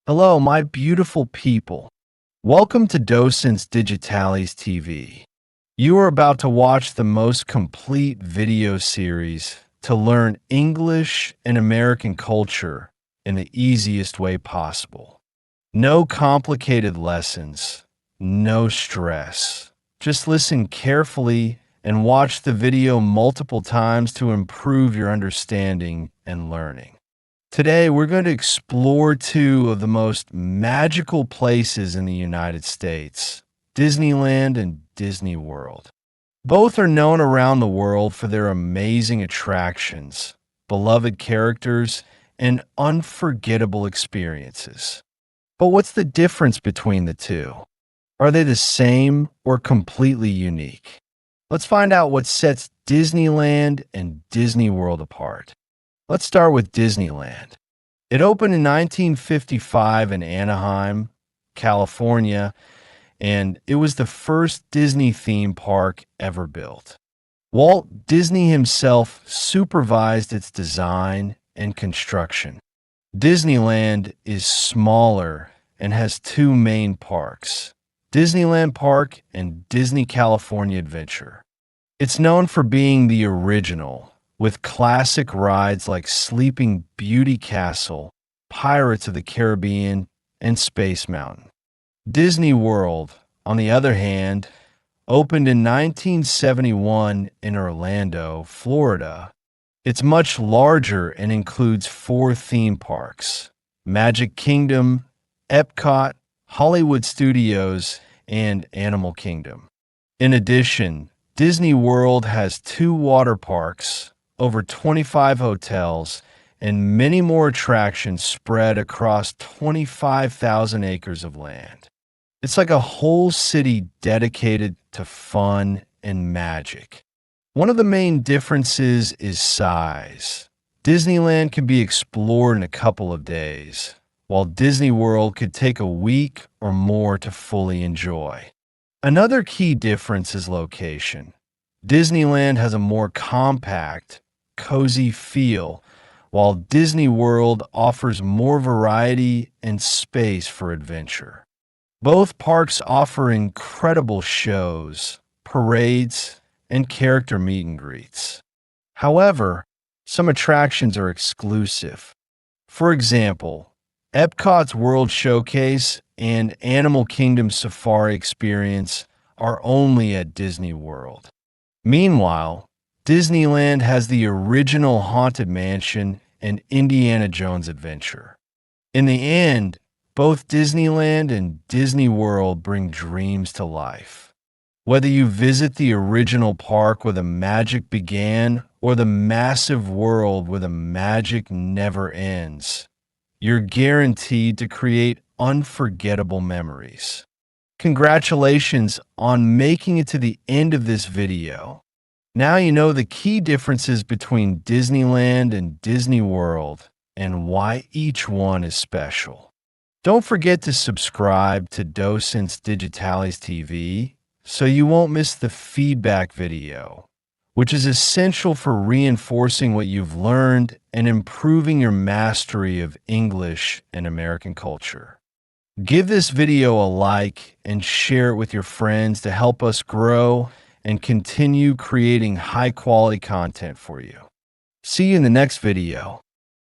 Hello, my beautiful people. Welcome to Docentes DigitalesTV. You are about to watch the most complete video series to learn English and American culture in the easiest way possible. No complicated lessons, no stress. Just listen carefully and watch the video multiple times to improve your understanding and learning. Today, we're going to explore two of the most magical places in the United States, Disneyland and Disney World. Both are known around the world for their amazing attractions, beloved characters, and unforgettable experiences. But what's the difference between the two? Are they the same or completely unique? Let's find out what sets Disneyland and Disney World apart. Let's start with Disneyland. It opened in 1955 in Anaheim, California, and it was the first Disney theme park ever built. Walt Disney himself supervised its design and construction. Disneyland is smaller and has two main parks, Disneyland Park and Disney California Adventure. It's known for being the original, with classic rides like Sleeping Beauty Castle, Pirates of the Caribbean, and Space Mountain. Disney World, on the other hand, opened in 1971 in Orlando, Florida. It's much larger and includes four theme parks: Magic Kingdom, Epcot, Hollywood Studios, and Animal Kingdom. In addition, Disney World has two water parks, over 25 hotels, and many more attractions spread across 25,000 acres of land. It's like a whole city dedicated to fun and magic. One of the main differences is size. Disneyland can be explored in a couple of days, while Disney World could take a week or more to fully enjoy. Another key difference is location. Disneyland has a more compact, cozy feel, while Disney World offers more variety and space for adventure. Both parks offer incredible shows, parades, and character meet and greets. However, some attractions are exclusive. For example, Epcot's World Showcase and Animal Kingdom Safari Experience are only at Disney World. Meanwhile, Disneyland has the original Haunted Mansion and Indiana Jones Adventure. In the end, both Disneyland and Disney World bring dreams to life. Whether you visit the original park where the magic began or the massive world where the magic never ends, you're guaranteed to create unforgettable memories. Congratulations on making it to the end of this video. Now you know the key differences between Disneyland and Disney World and why each one is special. Don't forget to subscribe to Docentes DigitalesTV so you won't miss the feedback video, which is essential for reinforcing what you've learned and improving your mastery of English and American culture. Give this video a like and share it with your friends to help us grow and continue creating high-quality content for you. See you in the next video.